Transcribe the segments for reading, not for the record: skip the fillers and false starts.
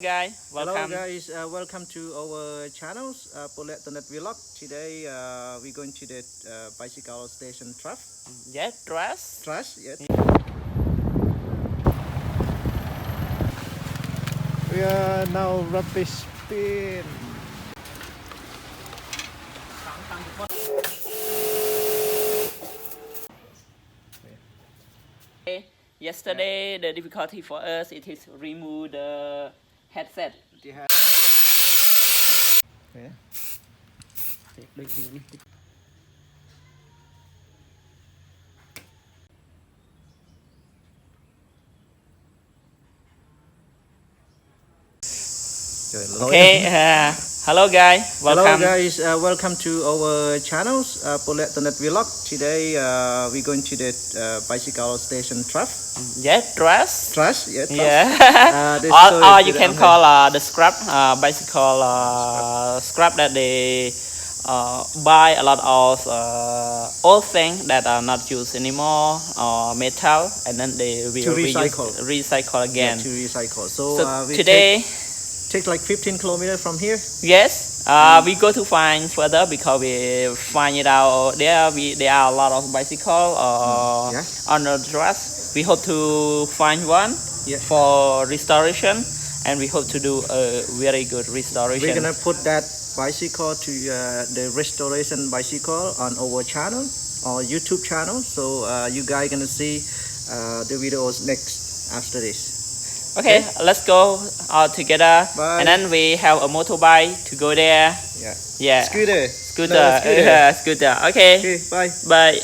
Guys, Hello welcome. guys, welcome to our channels, Poleak&TonethVlog. Today we're going to the bicycle station Yeah, dress. Trust. Yes. We are now rapid speed. Yesterday, the difficulty for us it is remove the headset. Yeah. Okay, hello guys, Hello welcome. guys, welcome to our channels, Poleak&TonethVlog. Today we're going to the bicycle station Yeah, dress. Trust. Yeah. Trust. Yeah. This or you can call the scrap bicycle scrap that they buy a lot of old things that are not used anymore or metal, and then they will recycle again. Yeah, to recycle. So, we today. Take like 15 kilometers from here. Yes, we go to find further because we find it out there. There are a lot of bicycle on the tracks. We hope to find one for restoration, and we hope to do a very good restoration. We're gonna put that bicycle to the restoration bicycle on our channel or YouTube channel. So you guys gonna see the videos next after this. Okay, let's go all together. Bye. And then we have a motorbike to go there. Yeah. Scooter. Scooter. Okay. Bye. Bye.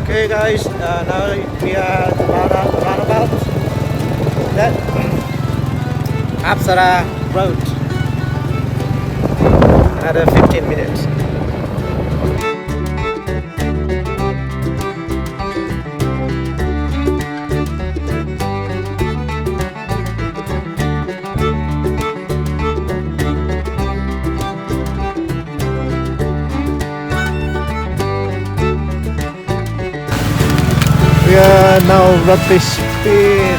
Okay, guys. Now we are roundabout that Apsara Road. Another 15 minutes. We are now rapid speed.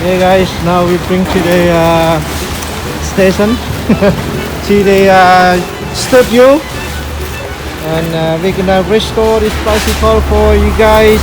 Hey guys, now we bring to the station to the studio, and we're gonna restore this bicycle for you guys.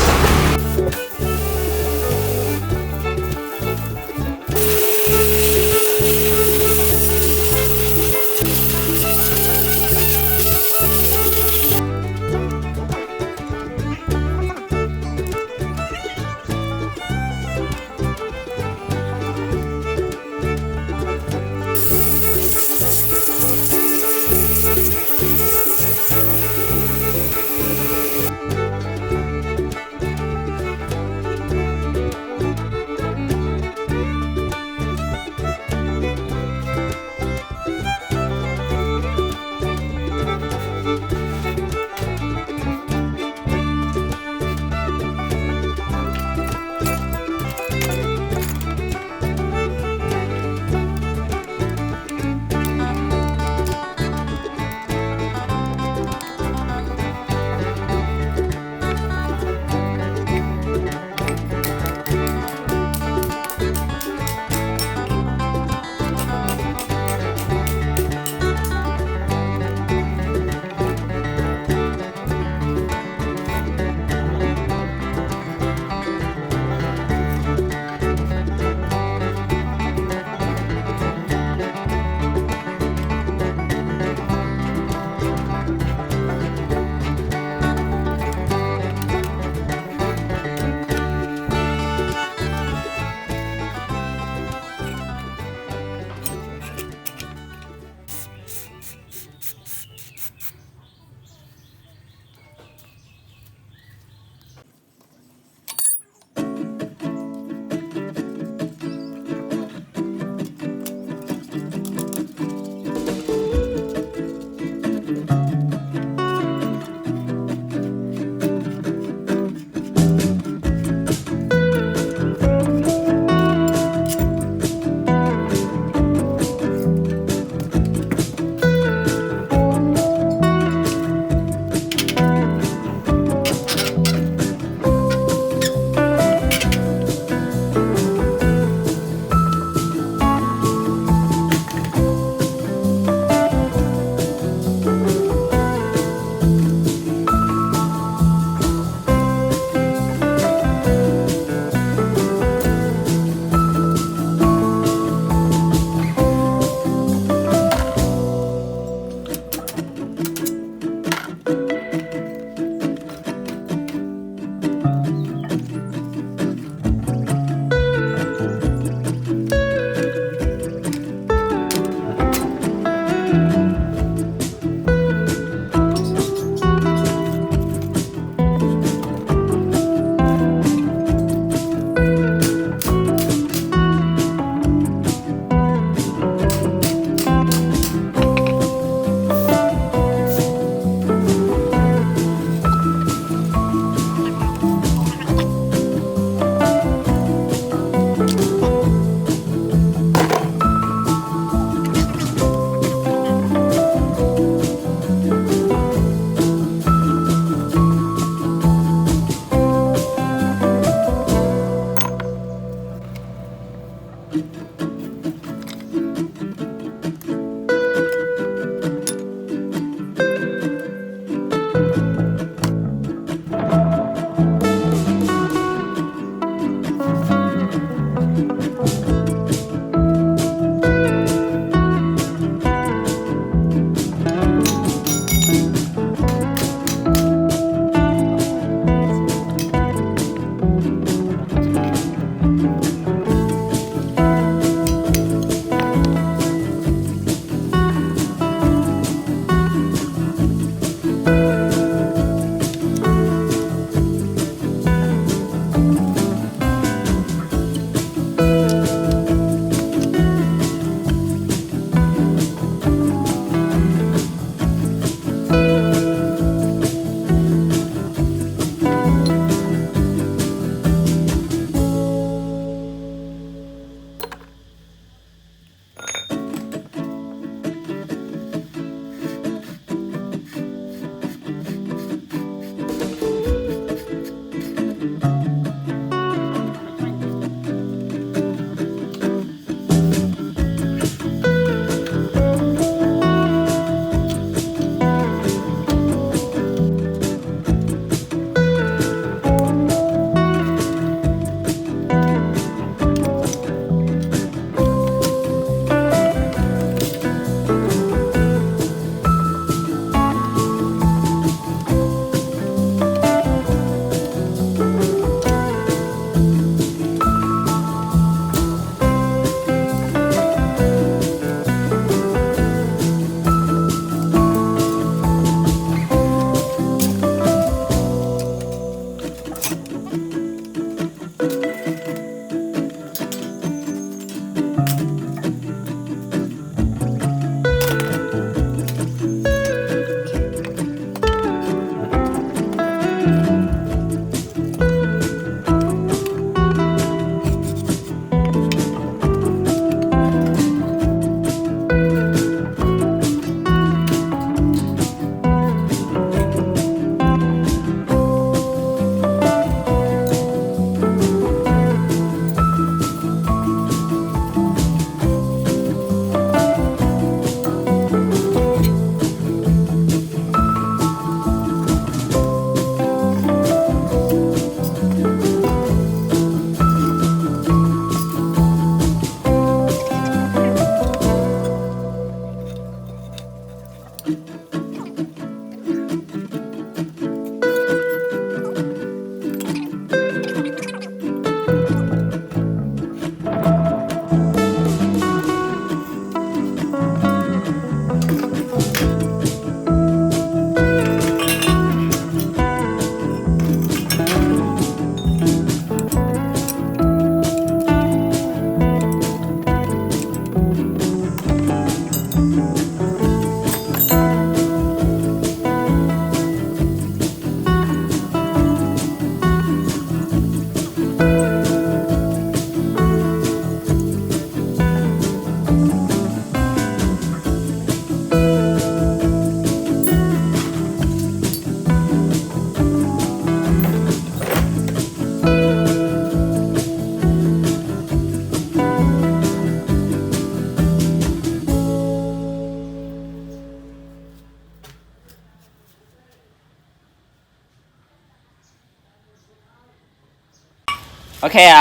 Okay,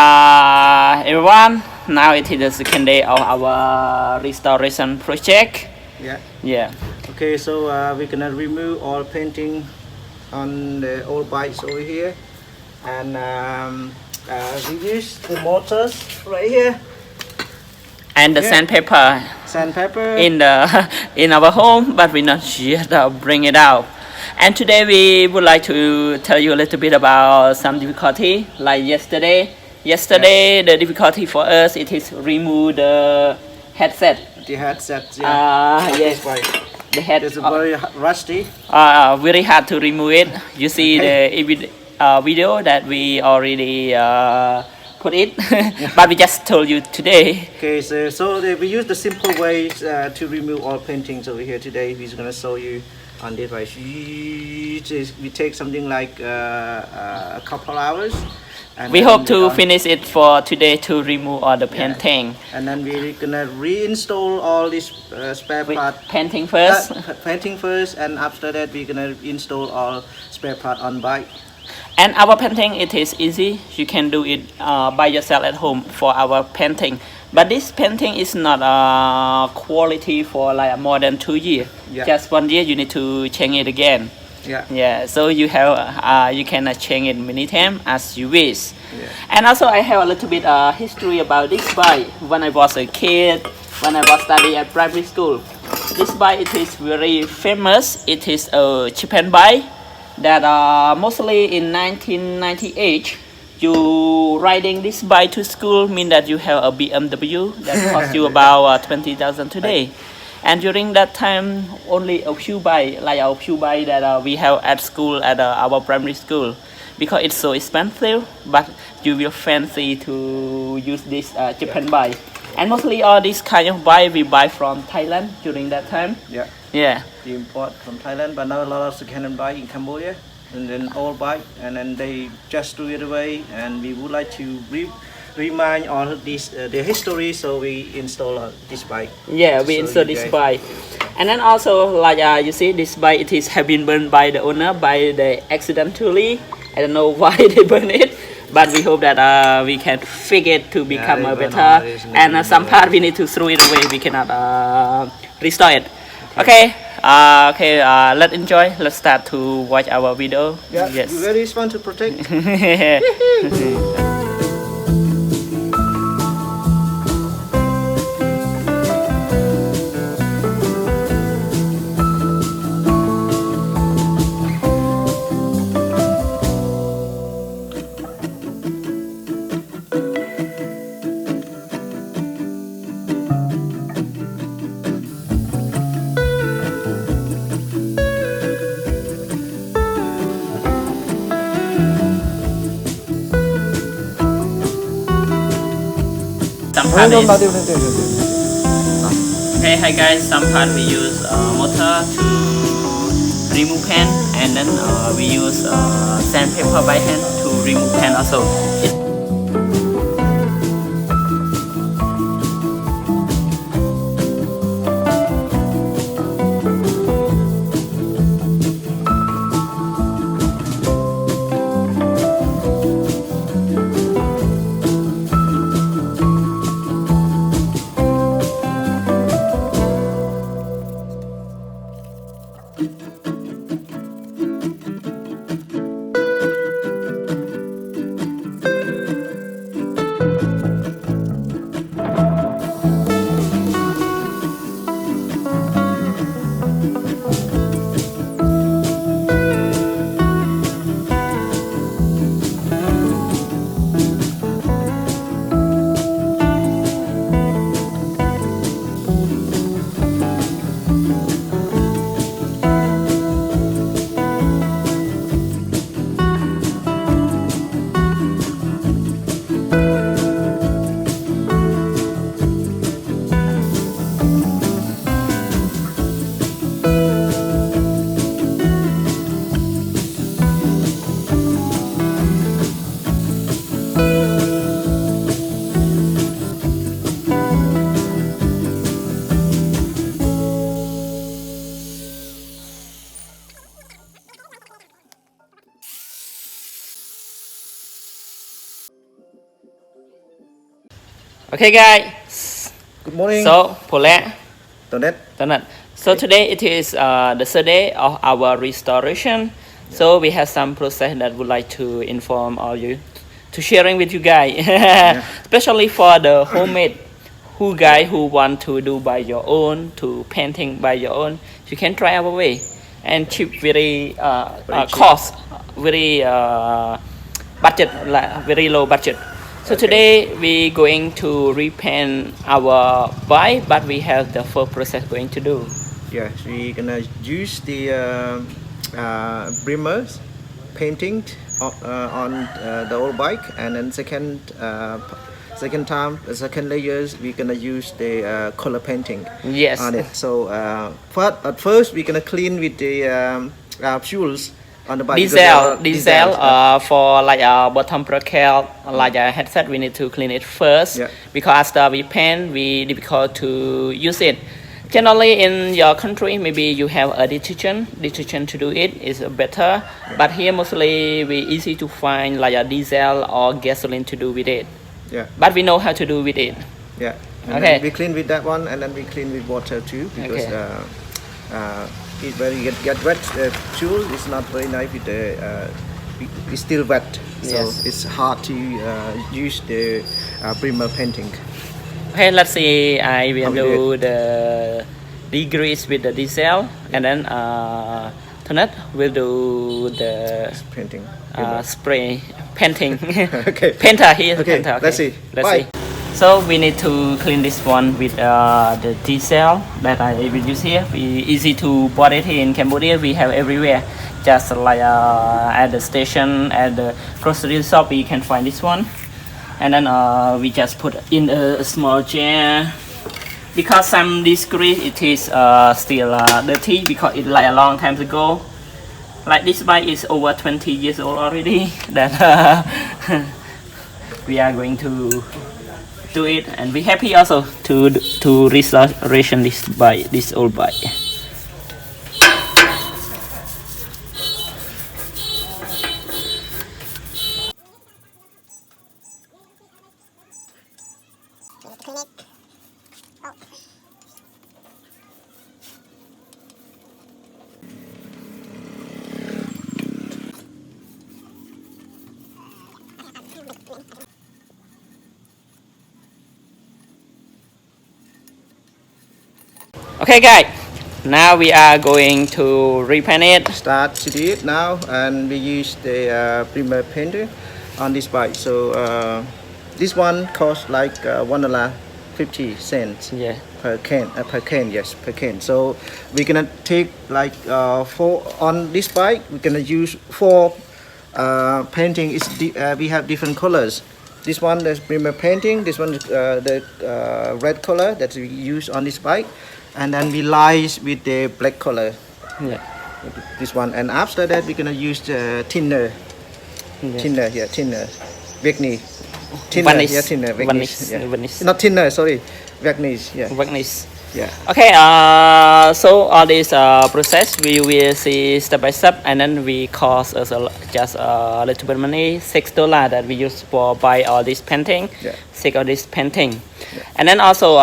everyone. Now it is the second day of our restoration project. Yeah. Yeah. Okay, so we're gonna remove all painting on the old bikes over here, and we use the mortars right here. And the sandpaper in our home, but we not yet bring it out. And today we would like to tell you a little bit about some difficulty. Like yesterday, the difficulty for us it is remove the headset. The headset, yeah. Yes. The head is very rusty. Very hard to remove it. You see the video that we already put it, but we just told you today. Okay, so we use the simple ways to remove all paintings over here today. We're gonna show you on this way. We take something like a couple hours. And we hope to finish it for today to remove all the painting. And then we're gonna reinstall all these spare parts. Painting first. Painting first, and after that we're gonna install all spare part on bike. And our painting, it is easy. You can do it by yourself at home for our painting. But this painting is not quality for like more than 2 years. Yeah. Just 1 year, you need to change it again. Yeah. Yeah. So you have you can change it many times as you wish. Yeah. And also I have a little bit history about this bike. When I was a kid, when I was studying at primary school, this bike it is very famous. It is a Japan bike. That mostly in 1998 you riding this bike to school mean that you have a BMW that cost you about 20,000 today. And during that time only a few bike that we have at school at our primary school, because it's so expensive, but you will fancy to use this Japan bike. And mostly all this kind of bike we buy from Thailand during that time. Yeah. Yeah. We import from Thailand, but now a lot of second-hand bike in Cambodia, and then old bike, and then they just threw it away. And we would like to remind all this the history, so we install this bike. Yeah, we install this bike, and then also like you see this bike it is have been burned by the owner by the accidentally. I don't know why they burn it, but we hope that we can fix it to become better. And some part we need to throw it away. We cannot restore it. Okay. Let's enjoy. Let's start to watch our video. Yeah, yes. Very fun to protect. Okay, hi guys. Some part we use motor to remove paint, and then we use sandpaper by hand to remove paint also. Okay, guys. Good morning. So, Poleak, Toneth. Toneth. So today it is the third day of our restoration. So we have some process that would like to inform all you, to sharing with you guys, especially for the homemade. Who want to do by your own, to painting by your own, you can try our way, and cheap, very cheap. cost, very budget, like very low budget. So today we going to repaint our bike, but we have the full process going to do. Yeah, we're gonna use the primers painting on the old bike, and then second layers we're gonna use the color painting Yes. on it. So at first we're gonna clean with the fuels on the bike. Diesel for like a bottom bracket, like a headset, we need to clean it first. Yeah. Because after we paint, we difficult to use it. Generally in your country, maybe you have a detergent to do it is better. But here mostly we easy to find like a diesel or gasoline to do with it. Yeah. But we know how to do with it. Yeah. And Okay. then we clean with that one, and then we clean with water too, because it when you get wet, fuel is not very nice with the it's still wet, so Yes. it's hard to use the primer painting. Okay, let's see. I will How we do the degrees with the diesel, and then Toneth will do the Painting. spray painting. Okay. Painter here. Okay, Painter. let's see. Let's Bye. see. So we need to clean this one with the diesel that I will use here. Easy to bought it here in Cambodia. We have everywhere. Just like at the station, at the grocery shop, we can find this one. And then we just put in a small jar. Because some degree it is still dirty, because it like a long time ago. Like this bike is over 20 years old already. That we are going to do it, and we happy also to restoration this bike, this old bike. Okay, guys. Now we are going to repaint it. Start to do it now, and we use the primer painter on this bike. So this one costs like $1.50 Yeah. per can, yes, per can. So we're gonna take like 4 on this bike. We're gonna use 4 painting. We have different colors. This one is primer painting. This one is the red color that we use on this bike, and then we lies with the black color. Yeah. This one, and after that we're gonna use the thinner. Thinner, Vegnish. Varnish. Vegnish. Yeah. Varnish. Not thinner, sorry. Vegnish, yeah. Varnish. Yeah. Okay, so all this process we will see step by step, and then we cost us just a little bit money, $6 that we use for buy all this painting. Yeah. Take all this painting. And then also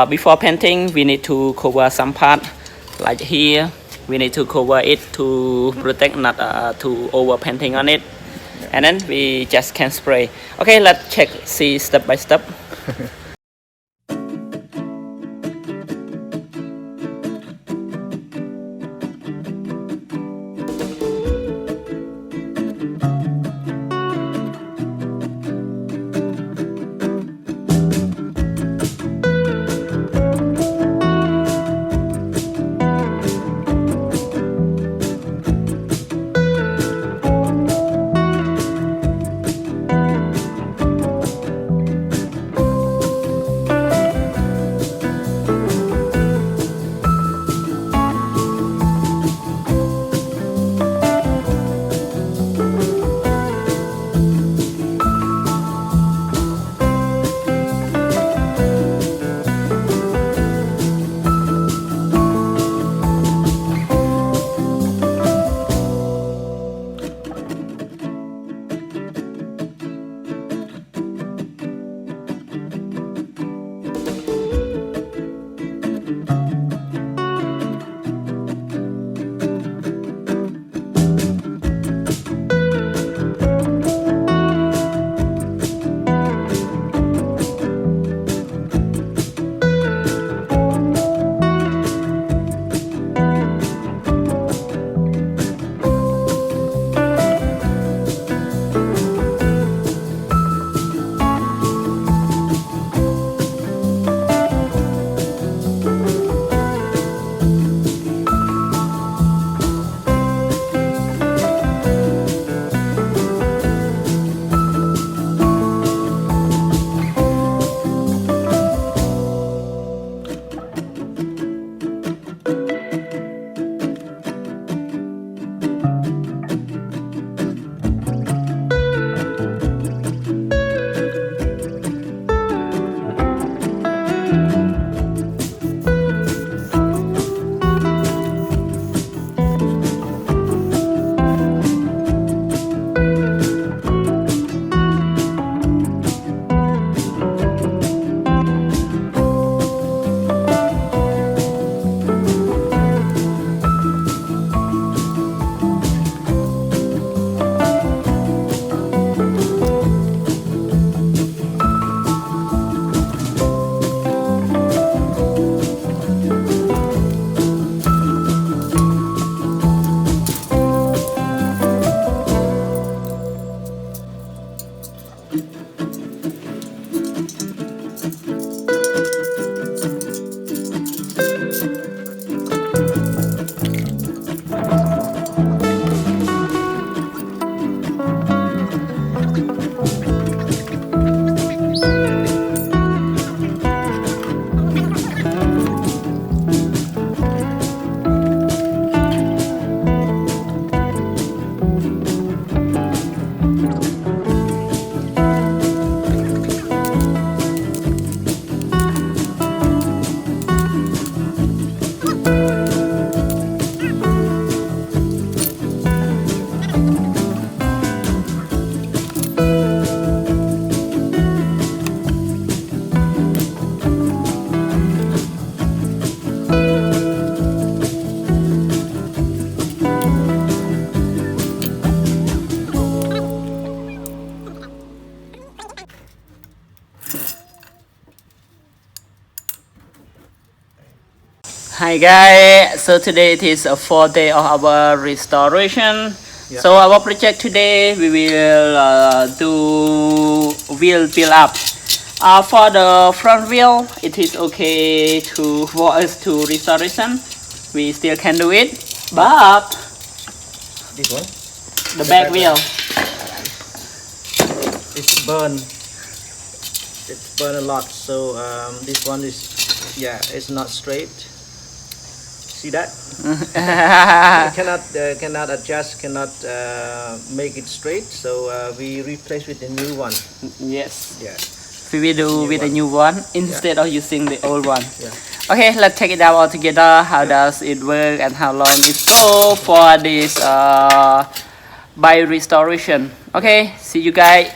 before painting we need to cover some part, like here we need to cover it to protect not to over painting on it, and then we just can spray. Okay, let's see step by step. Hi guys, so today it is a 4th day of our restoration. Yeah. So our project today we will do wheel build up. For the front wheel, it is okay for us to restoration. We still can do it, but This one? the back wheel. It's burned. It's burned a lot. So this one is, yeah, it's not straight. See that? cannot adjust, cannot make it straight. So we replace with a new one. Yes. Yeah. We will do with a new one instead of using the old one. Yeah. Okay, let's check it out all together. How does it work and how long it go for this by restoration. Okay, see you guys.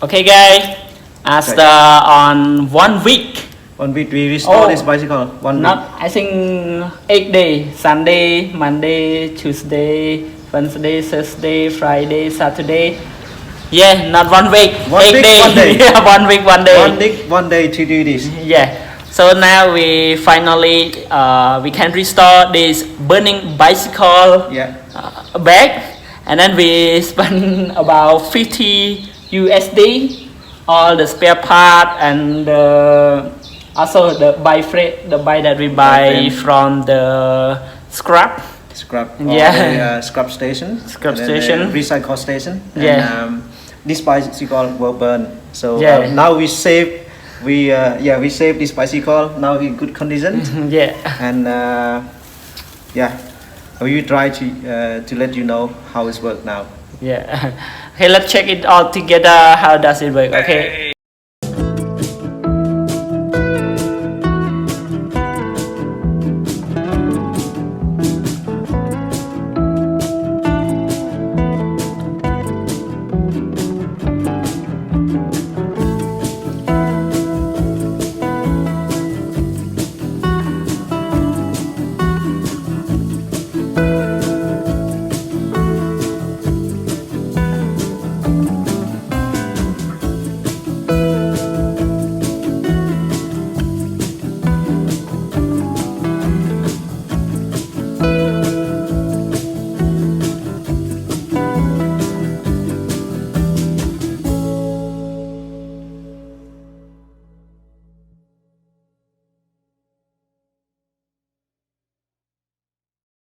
Okay, guys. After on 1 week. 1 week we restore this bicycle. 1 week. I think 8 days. Sunday, Monday, Tuesday, Wednesday, Thursday, Friday, Saturday. Yeah, not 1 week. 1 week, 1 day. Yeah, 1 week, 1 day. 1 week, 1 day to do this. Yeah. So now we finally we can restore this burning bicycle back, and then we spend about 50 USD. All the spare part and also the bike that we buy from the scrap scrap station, recycle station. And, this bicycle will burn. So now we save this bicycle now in good condition. And we will try to let you know how it's worked now. Okay, let's check it all together. How does it work? Okay.